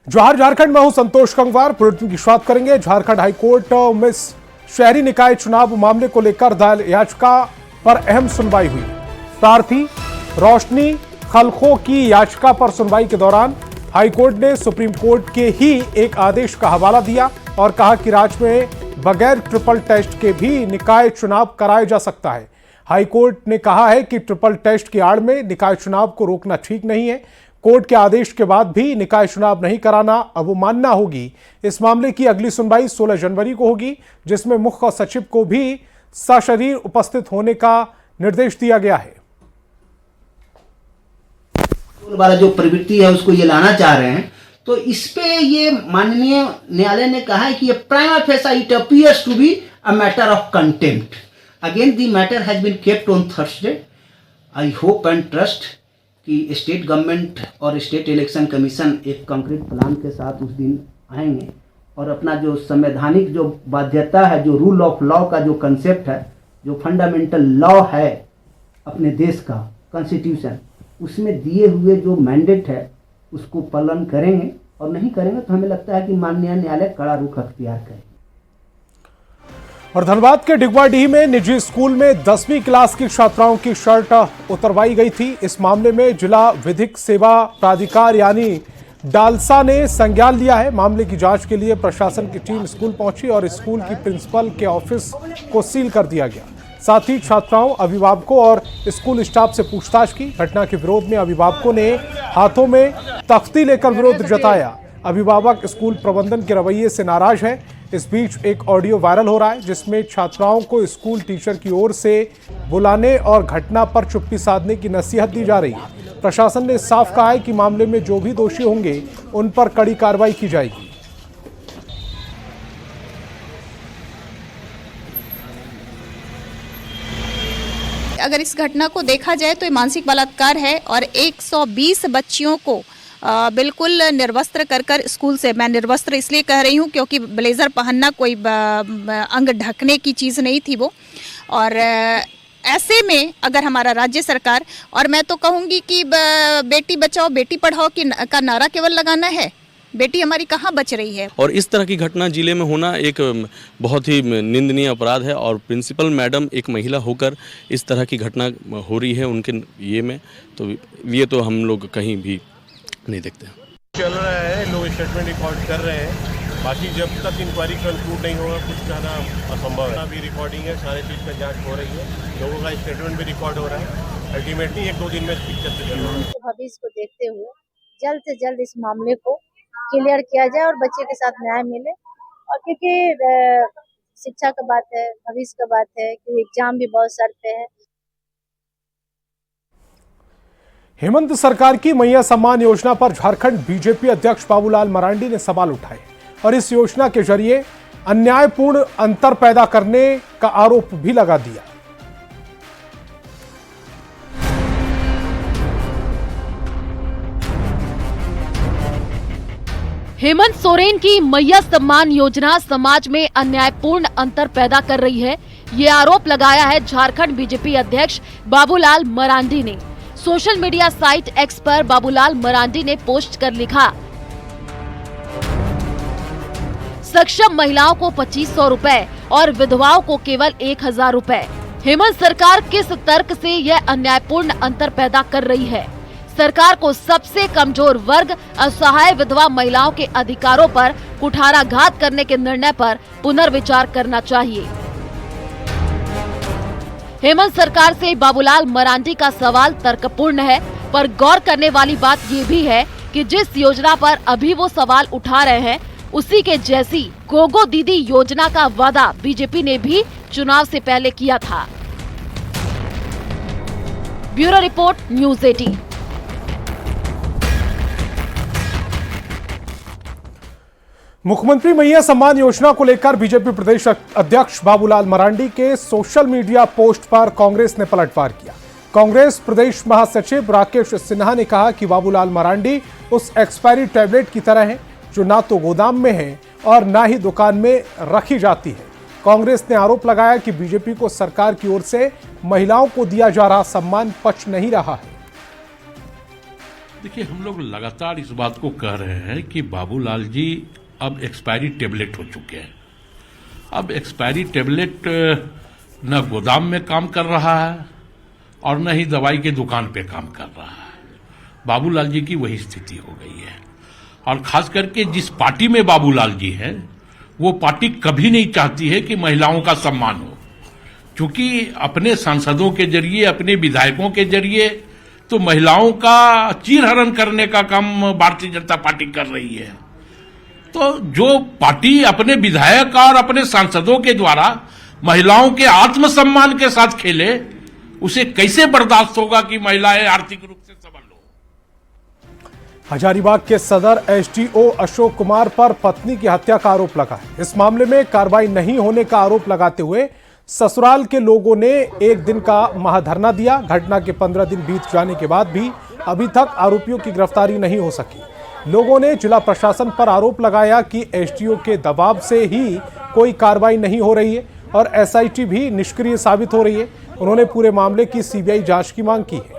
जवाहर झारखंड में हूं संतोष गंगवार। बुलेटिन की शुरुआत करेंगे। झारखंड हाईकोर्ट में शहरी निकाय चुनाव मामले को लेकर दायर याचिका पर अहम सुनवाई हुई। प्रार्थी रोशनी खलखो की याचिका पर सुनवाई के दौरान हाईकोर्ट ने सुप्रीम कोर्ट के ही एक आदेश का हवाला दिया और कहा कि राज्य में बगैर ट्रिपल टेस्ट के भी निकाय चुनाव कराया जा सकता है। हाईकोर्ट ने कहा है कि ट्रिपल टेस्ट की आड़ में निकाय चुनाव को रोकना ठीक नहीं है। कोर्ट के आदेश के बाद भी निकाय चुनाव नहीं कराना अवमानना होगी। इस मामले की अगली सुनवाई 16 जनवरी को होगी, जिसमें मुख्य सचिव को भी सशरीर उपस्थित होने का निर्देश दिया गया है। वाला जो प्रवृत्ति है उसको ये लाना चाह रहे हैं, तो इस पे ये माननीय न्यायालय ने कहा है कि ये prima facie it appears to be a matter of contempt. Again the matter has been kept on Thursday. I hope and trust कि स्टेट गवर्नमेंट और स्टेट इलेक्शन कमीशन एक कंक्रीट प्लान के साथ उस दिन आएंगे और अपना जो संवैधानिक जो बाध्यता है, जो रूल ऑफ लॉ का जो कंसेप्ट है, जो फंडामेंटल लॉ है अपने देश का कॉन्स्टिट्यूशन, उसमें दिए हुए जो मैंडेट है उसको पालन करेंगे, और नहीं करेंगे तो हमें लगता है कि माननीय न्यायालय कड़ा रुख अख्तियार करेगा। और धनबाद के डिगवाडीह में निजी स्कूल में 10वीं क्लास की छात्राओं की शर्ट उतरवाई गई थी। इस मामले में जिला विधिक सेवा प्राधिकार यानी डालसा ने संज्ञान लिया है। मामले की जांच के लिए प्रशासन की टीम स्कूल पहुंची और स्कूल की प्रिंसिपल के ऑफिस को सील कर दिया गया। साथ ही छात्राओं, अभिभावकों और स्कूल स्टाफ से पूछताछ की। घटना के विरोध में अभिभावकों ने हाथों में तख्ती लेकर विरोध जताया। अभिभावक स्कूल प्रबंधन के रवैये से नाराज है। इस बीच एक ऑडियो वायरल हो रहा है जिसमें छात्राओं को स्कूल टीचर की ओर से बुलाने और घटना पर चुप्पी साधने की नसीहत दी जा रही है। प्रशासन ने साफ कहा है कि मामले में जो भी दोषी होंगे उन पर कड़ी कार्रवाई की जाएगी। अगर इस घटना को देखा जाए तो ये मानसिक बलात्कार है और 120 बच्चियों को बिल्कुल निर्वस्त्र कर स्कूल से, मैं निर्वस्त्र इसलिए कह रही हूँ क्योंकि ब्लेजर पहनना कोई अंग ढकने की चीज़ नहीं थी वो। और ऐसे में अगर हमारा राज्य सरकार, और मैं तो कहूँगी कि बेटी बचाओ बेटी पढ़ाओ का नारा केवल लगाना है, बेटी हमारी कहाँ बच रही है। और इस तरह की घटना जिले में होना एक बहुत ही निंदनीय अपराध है और प्रिंसिपल मैडम एक महिला होकर इस तरह की घटना हो रही है उनके ये में, तो ये तो हम लोग कहीं भी नहीं देखते। चल रहा है, लोग स्टेटमेंट रिकॉर्ड कर रहे हैं, बाकी जब तक इंक्वायरी कंक्लूड नहीं होगा कुछ कहना असंभव है। अभी रिकॉर्डिंग है, सारे चीज़ का जांच हो रही है, लोगों का स्टेटमेंट भी रिकॉर्ड हो रहा है। अल्टीमेटली 1-2 दिन में पिक्चर से चल रहा है। भविष्य को देखते हुए जल्द से जल्द इस मामले को क्लियर किया जाए और बच्चे के साथ न्याय मिले। और क्योंकि शिक्षा का बात है, भविष्य का बात है, कि एग्जाम भी बहुत सर पे है। हेमंत सरकार की मैया सम्मान योजना पर झारखंड बीजेपी अध्यक्ष बाबूलाल मरांडी ने सवाल उठाए और इस योजना के जरिए अन्यायपूर्ण अंतर पैदा करने का आरोप भी लगा दिया। हेमंत सोरेन की मैया सम्मान योजना समाज में अन्यायपूर्ण अंतर पैदा कर रही है, ये आरोप लगाया है झारखंड बीजेपी अध्यक्ष बाबूलाल मरांडी ने। सोशल मीडिया साइट एक्स पर बाबूलाल मरांडी ने पोस्ट कर लिखा, सक्षम महिलाओं को 2500 रुपए और विधवाओं को केवल 1000 रुपए। हेमंत सरकार किस तर्क से यह अन्यायपूर्ण अंतर पैदा कर रही है? सरकार को सबसे कमजोर वर्ग, असहाय विधवा महिलाओं के अधिकारों पर कुठाराघात करने के निर्णय पर पुनर्विचार करना चाहिए। हेमंत सरकार से बाबूलाल मरांडी का सवाल तर्कपूर्ण है, पर गौर करने वाली बात ये भी है कि जिस योजना पर अभी वो सवाल उठा रहे हैं उसी के जैसी गोगो दीदी योजना का वादा बीजेपी ने भी चुनाव से पहले किया था। Bureau report, news 18। मुख्यमंत्री मैया सम्मान योजना को लेकर बीजेपी प्रदेश अध्यक्ष बाबूलाल मरांडी के सोशल मीडिया पोस्ट पर कांग्रेस ने पलटवार किया। कांग्रेस प्रदेश महासचिव राकेश सिन्हा ने कहा कि बाबूलाल मरांडी उस एक्सपायरी टैबलेट की तरह है जो ना तो गोदाम में है और ना ही दुकान में रखी जाती है। कांग्रेस ने आरोप लगाया कि बीजेपी को सरकार की ओर से महिलाओं को दिया जा रहा सम्मान पच नहीं रहा है। देखिए, हम लोग लगातार इस बात को कह रहे हैं कि बाबूलाल जी अब एक्सपायरी टेबलेट हो चुके हैं। अब एक्सपायरी टेबलेट न गोदाम में काम कर रहा है और न ही दवाई के दुकान पे काम कर रहा है। बाबूलाल जी की वही स्थिति हो गई है। और खास करके जिस पार्टी में बाबूलाल जी हैं, वो पार्टी कभी नहीं चाहती है कि महिलाओं का सम्मान हो, क्योंकि अपने सांसदों के जरिए, अपने विधायकों के जरिए तो महिलाओं का चीरहरण करने का काम भारतीय जनता पार्टी कर रही है। तो जो पार्टी अपने विधायक और अपने सांसदों के द्वारा महिलाओं के आत्मसम्मान के साथ खेले, उसे कैसे बर्दाश्त होगा कि महिलाएं आर्थिक रूप से सबल हो। हजारीबाग के सदर एसडीओ अशोक कुमार पर पत्नी की हत्या का आरोप लगा है। इस मामले में कार्रवाई नहीं होने का आरोप लगाते हुए ससुराल के लोगों ने एक दिन का महाधरना दिया। घटना के 15 दिन बीत जाने के बाद भी अभी तक आरोपियों की गिरफ्तारी नहीं हो सकी। लोगों ने जिला प्रशासन पर आरोप लगाया कि एसडीओ के दबाव से ही कोई कार्रवाई नहीं हो रही है और एसआईटी भी निष्क्रिय साबित हो रही है। उन्होंने पूरे मामले की सीबीआई जांच की मांग की है।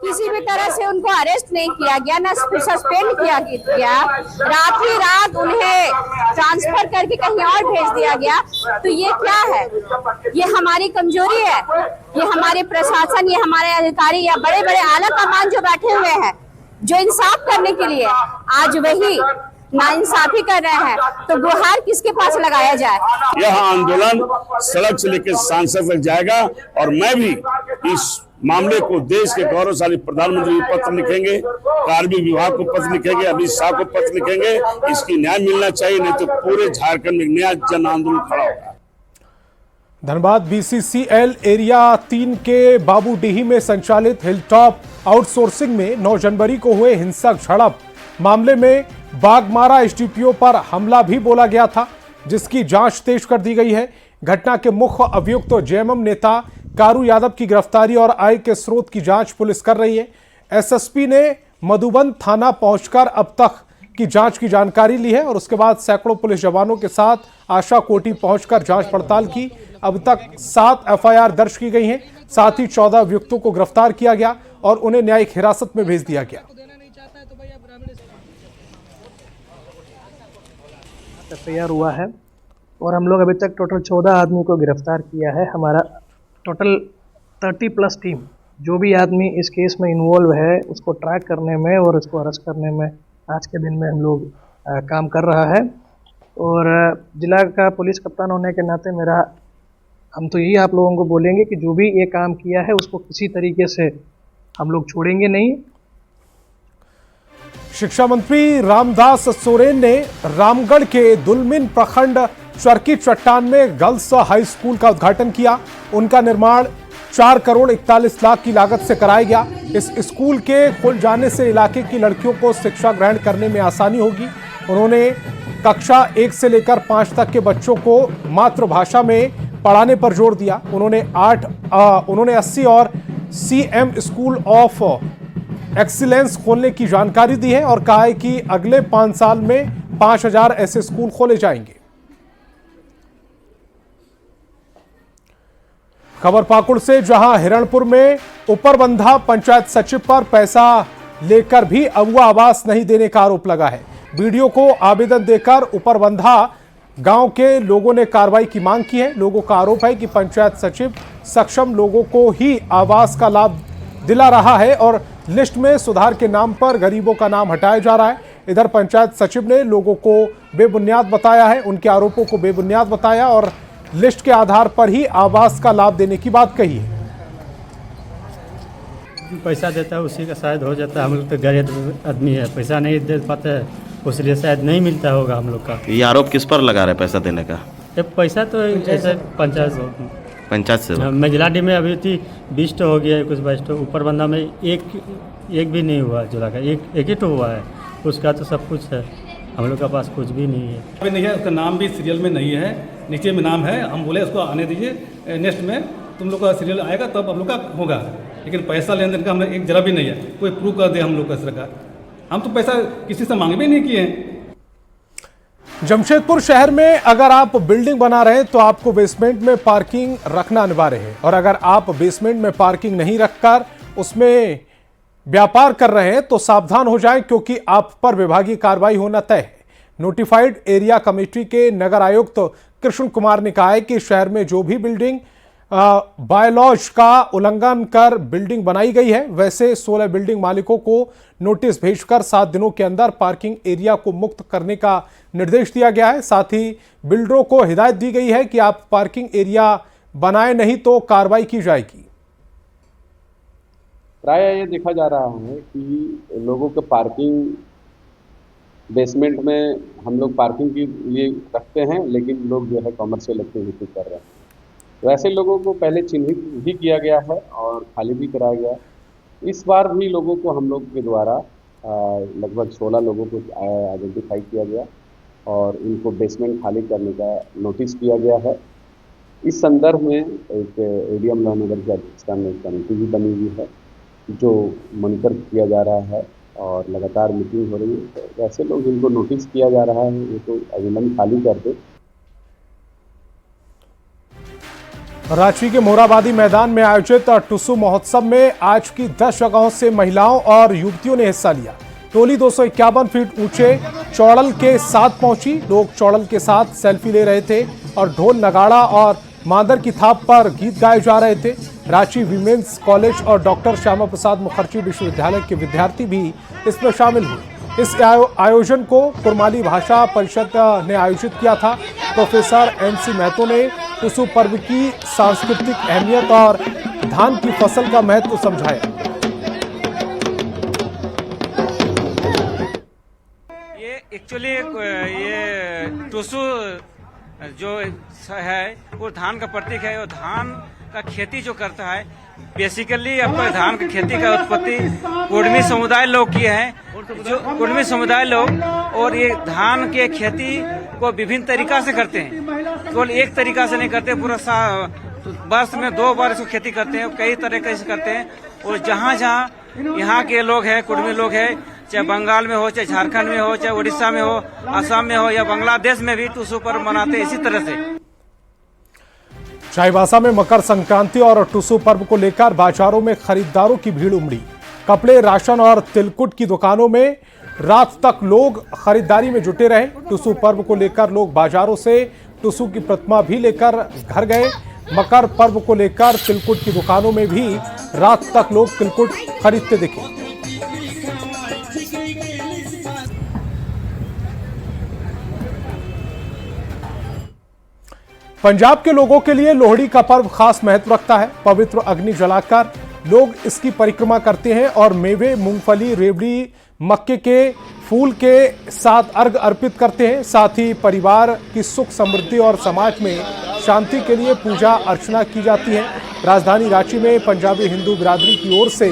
किसी भी तरह से उनको अरेस्ट नहीं किया गया, ना सस्पेंड किया गया, रात ही रात उन्हें ट्रांसफर करके कहीं और भेज दिया गया। तो ये क्या है? ये हमारी कमजोरी है। ये हमारे प्रशासन, ये हमारे अधिकारी या बड़े बड़े आला कमान जो बैठे हुए हैं, जो इंसाफ करने के लिए आज वही नाइंसाफी कर रहे हैं। तो गुहार किसके पास लगाया जाए? यह आंदोलन सड़क से लेकर सांसद तक जाएगा और मैं भी इस मामले को देश के गौरवशाली प्रधानमंत्री को पत्र लिखेंगे, कार्मिक विभाग को पत्र लिखेंगे, अमित शाह को पत्र लिखेंगे। इसकी न्याय मिलना चाहिए, नहीं तो पूरे झारखंड में नया जन आंदोलन खड़ा होगा। धनबाद बीसीसीएल एरिया 3 के बाबूडीही में संचालित हिलटॉप आउटसोर्सिंग में 9 जनवरी को हुए हिंसक झड़प मामले में बागमारा एसडीपीओ पर हमला भी बोला गया था, जिसकी जांच तेज कर दी गई है। घटना के मुख्य अभियुक्त तो जेएमएम नेता कारू यादव की गिरफ्तारी और आय के स्रोत की जांच पुलिस कर रही है। एसएसपी ने मधुबन थाना पहुंचकर अब तक की जांच की जानकारी ली है और उसके बाद सैकड़ों पुलिस जवानों के साथ आशा कोठी पहुंचकर जांच पड़ताल की। अब तक 7 एफआईआर दर्ज की गई हैं। साथ ही 14 अभियुक्तों को गिरफ्तार किया गया और उन्हें न्यायिक हिरासत में भेज दिया गया। एफआईआर हुआ है और हम लोग अभी तक टोटल 14 आदमी को गिरफ्तार किया है। हमारा टोटल 30+ टीम जो भी आदमी इस केस में इन्वॉल्व है उसको ट्रैक करने में और उसको अरेस्ट करने में आज के दिन में हम लोग काम कर रहा है। और जिला का पुलिस कप्तान होने के नाते हम तो यही आप लोगों को बोलेंगे कि जो भी ये काम किया है उसको किसी तरीके से हम लोग छोड़ेंगे नहीं। शिक्षा मंत्री रामदास सोरेन ने रामगढ़ के दुलमिन प्रखंड चरकी चट्टान में गर्ल्स हाई स्कूल का उद्घाटन किया। उनका निर्माण 4 करोड़ 41 लाख की लागत से कराया गया। इस स्कूल के खुल जाने से इलाके की लड़कियों को शिक्षा ग्रहण करने में आसानी होगी। उन्होंने कक्षा 1 से लेकर 5 तक के बच्चों को मातृभाषा में पढ़ाने पर जोर दिया। उन्होंने 80 और सीएम स्कूल ऑफ एक्सीलेंस खोलने की जानकारी दी है और कहा है कि अगले 5 साल में 5000 ऐसे स्कूल खोले जाएंगे। खबर पाकुड़ से, जहां हिरणपुर में उपरबंधा पंचायत सचिव पर पैसा लेकर भी अगुआ आवास नहीं देने का आरोप लगा है। वीडियो को आवेदन देकर उपरबंधा गांव के लोगों ने कार्रवाई की मांग की है। लोगों का आरोप है कि पंचायत सचिव सक्षम लोगों को ही आवास का लाभ दिला रहा है और लिस्ट में सुधार के नाम पर गरीबों का नाम हटाया जा रहा है। इधर पंचायत सचिव ने लोगों को बेबुनियाद बताया है, उनके आरोपों को बेबुनियाद बताया और लिस्ट के आधार पर ही आवास का लाभ देने की बात कही है। पैसा देता है उसी का शायद हो जाता है। हम लोग तो गरीब आदमी है, पैसा नहीं दे पाते हैं, उसलिए शायद नहीं मिलता होगा हम लोग का। ये आरोप किस पर लगा रहे पैसा देने का? पैसा तो ऐसे पंचायत से मजिलाडी में अभी थी 20 तो हो गया, कुछ 22 तो ऊपर बंदा में एक भी नहीं हुआ जिला का, एक ही तो हुआ है। उसका तो सब कुछ है, हम लोग के पास कुछ भी नहीं है। अभी नहीं है, उसका नाम भी सीरियल में नहीं है, नीचे में नाम है। हम बोले उसको आने दीजिए, नेक्स्ट में तुम लोग का सीरियल आएगा तब हम लोग का होगा। लेकिन पैसा लेन देन का हम एक जरा भी नहीं है। कोई प्रूव कर दे हम लोग का सरकार। हम तो पैसा किसी से मांग भी नहीं किए हैं। जमशेदपुर शहर में अगर आप बिल्डिंग बना रहे हैं तो आपको बेसमेंट में पार्किंग रखना अनिवार्य है, और अगर आप बेसमेंट में पार्किंग नहीं रखकर उसमें व्यापार कर रहे हैं तो सावधान हो जाएं, क्योंकि आप पर विभागीय कार्रवाई होना तय है। नोटिफाइड एरिया कमेटी के नगर आयुक्त कृष्ण कुमार ने कहा है कि शहर में जो भी बिल्डिंग बायलॉज का उल्लंघन कर बिल्डिंग बनाई गई है, वैसे 16 बिल्डिंग मालिकों को नोटिस भेजकर 7 दिनों के अंदर पार्किंग एरिया को मुक्त करने का निर्देश दिया गया है। साथ ही बिल्डरों को हिदायत दी गई है कि आप पार्किंग एरिया बनाए नहीं तो कार्रवाई की जाएगी। प्राय ये देखा जा रहा है कि लोगों के पार्किंग बेसमेंट में हम लोग पार्किंग के लिए रखते हैं, लेकिन लोग जो है कमर्शियल एक्टिविटी कर रहे हैं। तो ऐसे लोगों को पहले चिन्हित भी किया गया है और खाली भी कराया गया। इस बार भी लोगों को हम लोग के द्वारा लगभग 16 लोगों को आइडेंटिफाई किया गया और इनको बेसमेंट खाली करने का नोटिस किया गया है। इस संदर्भ में एक एडीएम लोहनगर की अध्यक्षता में एक कमेटी भी बनी हुई है जो मॉनिटर किया जा रहा है और लगातार मीटिंग हो रही है। तो ऐसे लोग जिनको नोटिस किया जा रहा है वो तो अविलंब खाली कर दे। रांची के मोराबादी मैदान में आयोजित टुसु महोत्सव में आज की 10 जगहों से महिलाओं और युवतियों ने हिस्सा लिया। टोली 251 फीट ऊंचे चौड़ल के साथ पहुंची। लोग चौड़ल के साथ सेल्फी ले रहे थे और ढोल नगाड़ा और मांदर की थाप पर गीत गाए जा रहे थे। रांची विमेंस कॉलेज और डॉक्टर श्यामा प्रसाद मुखर्जी विश्वविद्यालय के विद्यार्थी भी इसमें शामिल हुए। इस आयोजन को कुरमाली भाषा परिषद ने आयोजित किया था। प्रोफेसर एनसी महतो ने टुसु पर्व की सांस्कृतिक अहमियत और धान की फसल का महत्व समझाया। ये एक्चुअली ये टुसु जो है वो धान का प्रतीक है। वो धान का खेती जो करता है बेसिकली अपने धान की खेती का उत्पत्ति कुर्मी समुदाय लोग किए हैं, जो कुर्मी समुदाय लोग, और ये धान के खेती को विभिन्न तरीका से करते हैं। केवल एक तरीका से नहीं करते, पूरा वर्ष में 2 बार इसको खेती करते हैं, कई तरीके से करते हैं। और जहाँ जहाँ यहाँ के लोग हैं, कुर्मी लोग हैं, चाहे बंगाल में हो, चाहे झारखंड में हो, चाहे उड़ीसा में हो, असम में हो या बांग्लादेश में भी टुसु पर्व मनाते हैं इसी तरह से। चाईबासा में मकर संक्रांति और टुसु पर्व को लेकर बाजारों में खरीदारों की भीड़ उमड़ी। कपड़े, राशन और तिलकुट की दुकानों में रात तक लोग खरीदारी में जुटे रहे। टुसु पर्व को लेकर लोग बाजारों से टुसु की प्रतिमा भी लेकर घर गए। मकर पर्व को लेकर तिलकुट की दुकानों में भी रात तक लोग तिलकुट खरीदते दिखे। पंजाब के लोगों के लिए लोहड़ी का पर्व खास महत्व रखता है। पवित्र अग्नि जलाकर लोग इसकी परिक्रमा करते हैं और मेवे, मूंगफली, रेवड़ी, मक्के के फूल के साथ अर्घ अर्पित करते हैं। साथ ही परिवार की सुख समृद्धि और समाज में शांति के लिए पूजा अर्चना की जाती है। राजधानी रांची में पंजाबी हिंदू बिरादरी की ओर से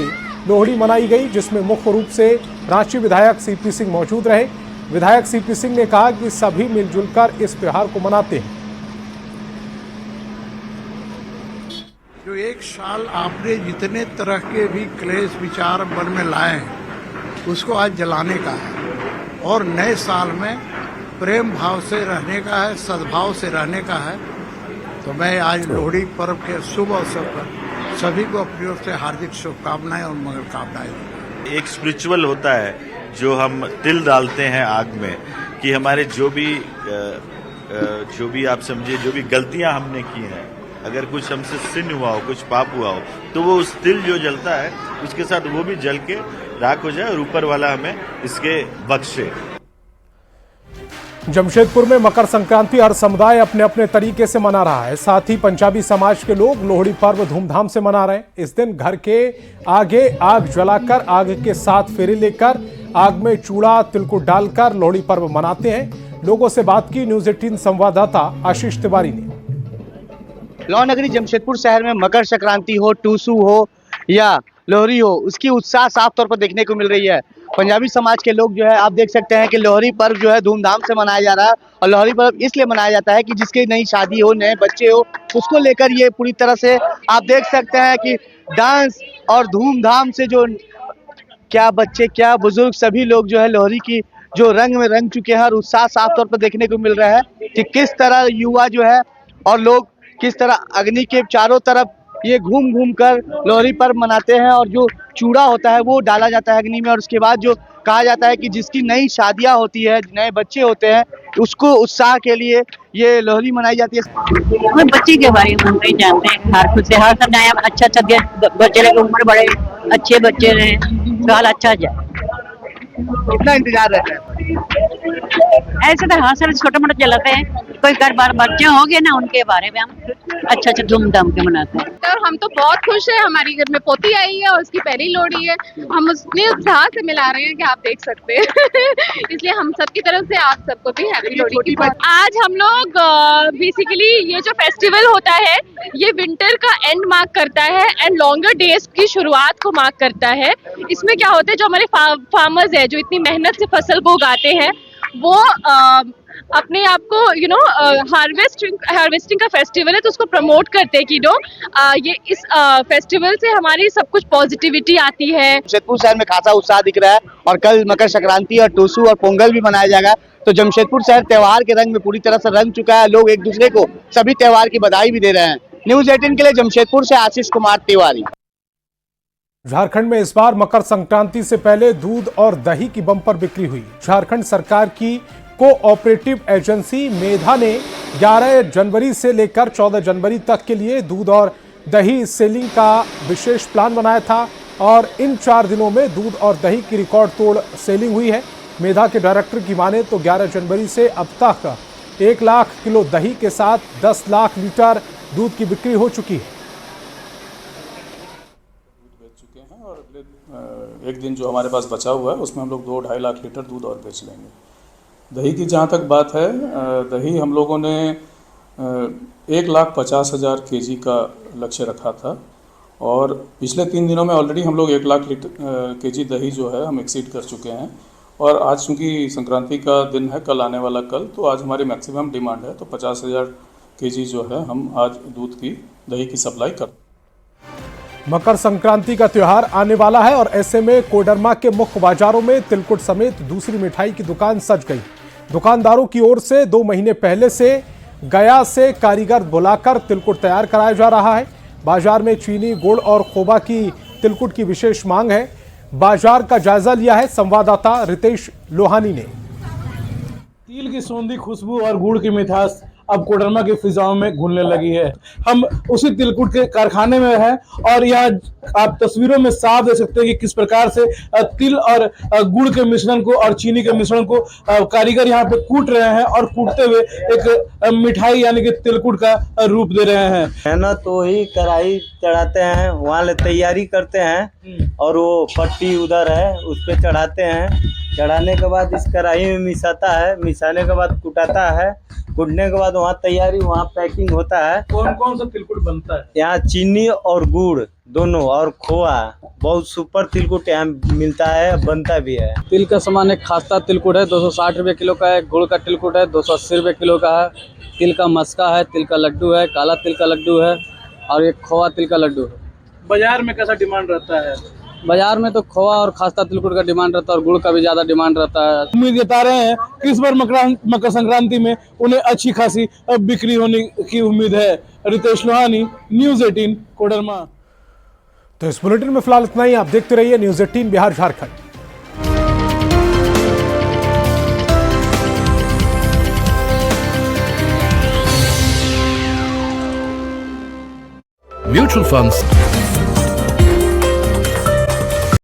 लोहड़ी मनाई गई, जिसमें मुख्य रूप से रांची विधायक सीपी सिंह मौजूद रहे। विधायक सीपी सिंह ने कहा कि सभी मिलजुल कर इस त्योहार को मनाते हैं। जो एक साल आपने जितने तरह के भी क्लेश विचार मन में लाए हैं उसको आज जलाने का है और नए साल में प्रेम भाव से रहने का है, सद्भाव से रहने का है। तो मैं आज लोहड़ी पर्व के शुभ अवसर पर सभी को अपनी ओर से हार्दिक शुभकामनाएं और मंगल कामनाएं। एक स्पिरिचुअल होता है जो हम तिल डालते हैं आग में कि हमारे जो भी आप समझिए जो भी गलतियां हमने की हैं, अगर कुछ हमसे सिन हुआ हो, कुछ पाप हुआ हो, तो वो उस तिल जो जलता है उसके साथ वो भी जल के राख हो जाए और ऊपर वाला हमें इसके बख्शे। जमशेदपुर में मकर संक्रांति हर समुदाय अपने अपने तरीके से मना रहा है। साथ ही पंजाबी समाज के लोग लोहड़ी पर्व धूमधाम से मना रहे हैं। इस दिन घर के आगे आग जलाकर आग के साथ फेरे लेकर आग में चूड़ा तिलकुट डालकर लोहड़ी पर्व मनाते हैं। लोगों से बात की न्यूज 18 संवाददाता आशीष तिवारी ने। लोहनगरी जमशेदपुर शहर में मकर संक्रांति हो, टुसु हो या लोहड़ी हो, उसकी उत्साह साफ तौर पर देखने को मिल रही है। पंजाबी समाज के लोग जो है आप देख सकते हैं कि लोहड़ी पर्व जो है धूमधाम से मनाया जा रहा है और लोहड़ी पर्व इसलिए मनाया जाता है कि जिसकी नई शादी हो, नए बच्चे हो, उसको लेकर ये पूरी तरह से आप देख सकते हैं कि डांस और धूमधाम से जो क्या बच्चे क्या बुजुर्ग सभी लोग जो है लोहड़ी की जो रंग में रंग चुके हैं और उत्साह साफ तौर पर देखने को मिल रहा है कि किस तरह युवा जो है और लोग किस तरह अग्नि के चारों तरफ ये घूम घूम कर लोहड़ी पर्व मनाते हैं। और जो चूड़ा होता है वो डाला जाता है अग्नि में, और उसके बाद जो कहा जाता है कि जिसकी नई शादियां होती है, नए बच्चे होते हैं, उसको उत्साह के लिए ये लोहड़ी मनाई जाती है। बच्चे के बारे में हम नहीं जानते हैं, हर खुद से हर सब नया अच्छा बच्चे रहे, उम्र बड़े अच्छे बच्चे रहे, साल अच्छा जाए। कितना इंतजार रहता है? ऐसे तो हाँ सर छोटे मोटे चलाते हैं, कोई घर बार बच्चे होंगे ना उनके बारे में हम अच्छा धूमधाम के मनाते हैं। और हम तो बहुत खुश है, हमारी घर में पोती आई है और उसकी पहली लोहड़ी है, हम उतने उत्साह से मिला रहे हैं कि आप देख सकते हैं। इसलिए हम सबकी तरफ से आप सबको भी हैप्पी लोहड़ी की बात। आज हम लोग बेसिकली ये जो फेस्टिवल होता है ये विंटर का एंड मार्क करता है एंड लॉन्गर डेज की शुरुआत को मार्क करता है। इसमें क्या होता है, जो हमारे फार्मर्स है जो इतनी मेहनत से फसल को उगाते हैं वो अपने आप को हार्वेस्टिंग का फेस्टिवल है तो उसको प्रमोट करते हैं कि ये इस फेस्टिवल से हमारी सब कुछ पॉजिटिविटी आती है। जमशेदपुर शहर में खासा उत्साह दिख रहा है और कल मकर संक्रांति और टूसू और पोंगल भी मनाया जाएगा, तो जमशेदपुर शहर त्योहार के रंग में पूरी तरह से रंग चुका है। लोग एक दूसरे को सभी त्योहार की बधाई भी दे रहे हैं। न्यूज़ 18 के लिए जमशेदपुर से आशीष कुमार तिवारी। झारखंड में इस बार मकर संक्रांति से पहले दूध और दही की बम्पर बिक्री हुई। झारखंड सरकार की कोऑपरेटिव एजेंसी मेधा ने 11 जनवरी से लेकर 14 जनवरी तक के लिए दूध और दही सेलिंग का विशेष प्लान बनाया था और इन 4 दिनों में दूध और दही की रिकॉर्ड तोड़ सेलिंग हुई है। मेधा के डायरेक्टर की माने तो 11 जनवरी से अब तक 1 लाख किलो दही के साथ 10 लाख लीटर दूध की बिक्री हो चुकी है। एक दिन जो हमारे पास बचा हुआ है उसमें हम लोग 2-2.5 लाख लीटर दूध और बेच लेंगे। दही की जहाँ तक बात है, दही हम लोगों ने 1,50,000 kg का लक्ष्य रखा था और पिछले 3 दिनों में ऑलरेडी हम लोग 1 लाख kg दही जो है हम एक्सीड कर चुके हैं। और आज चूँकि संक्रांति का दिन है, कल आने वाला कल, तो आज हमारी मैक्सिमम डिमांड है, तो 50,000 kg जो है हम आज दूध की दही की सप्लाई कर। मकर संक्रांति का त्योहार आने वाला है और ऐसे में कोडरमा के मुख्य बाजारों में तिलकुट समेत दूसरी मिठाई की दुकान सज गई। दुकानदारों की ओर से 2 महीने पहले से गया से कारीगर बुलाकर तिलकुट तैयार कराया जा रहा है। बाजार में चीनी, गुड़ और खोबा की तिलकुट की विशेष मांग है। बाजार का जायजा लिया है संवाददाता रितेश लोहानी ने। तिल की सौंधी खुशबू और गुड़ की मिठास अब कोडरमा की फिजाओं में घुलने लगी है। हम उसी तिलकुट के कारखाने में हैं और यह आप तस्वीरों में साफ देख सकते हैं कि किस प्रकार से तिल और गुड़ के मिश्रण को और चीनी के मिश्रण को कारीगर यहाँ पे कूट रहे हैं और कूटते हुए एक मिठाई यानी कि तिलकुट का रूप दे रहे हैं। है ना, तो ही कढ़ाई चढ़ाते हैं, वहाँ ले तैयारी करते हैं और वो पट्टी उधर है उस पर चढ़ाते हैं। चढ़ाने के बाद इस कढ़ाई में मिसाता है, मिसाने के बाद कुटाता है, कुटने के बाद वहाँ तैयारी, वहाँ पैकिंग होता है। कौन कौन सा तिलकुट बनता है यहाँ? चीनी और गुड़ दोनों और खोआ, बहुत सुपर तिलकुट यहाँ मिलता है, बनता भी है। तिल का सामान एक खास्ता तिलकुट है 260 रुपये किलो का है, गुड़ का तिलकुट है 280 रुपये किलो का है, तिल का मस्का है, तिल का लड्डू है, काला तिल का लड्डू है और एक खोआ तिल का लड्डू है। बाजार में कैसा डिमांड रहता है? बाजार में तो खोआ और खास्ता तिलकुट का डिमांड रहता है और गुड़ का भी ज्यादा डिमांड रहता है। उम्मीद जता रहे हैं कि इस बार मकर संक्रांति में उन्हें अच्छी खासी बिक्री होने की उम्मीद है। रितेश लोहानी, न्यूज़ 18 कोडरमा। तो इस बुलेटिन में फिलहाल इतना ही। आप देखते रहिए news 18 Bihar Jharkhand. Mutual funds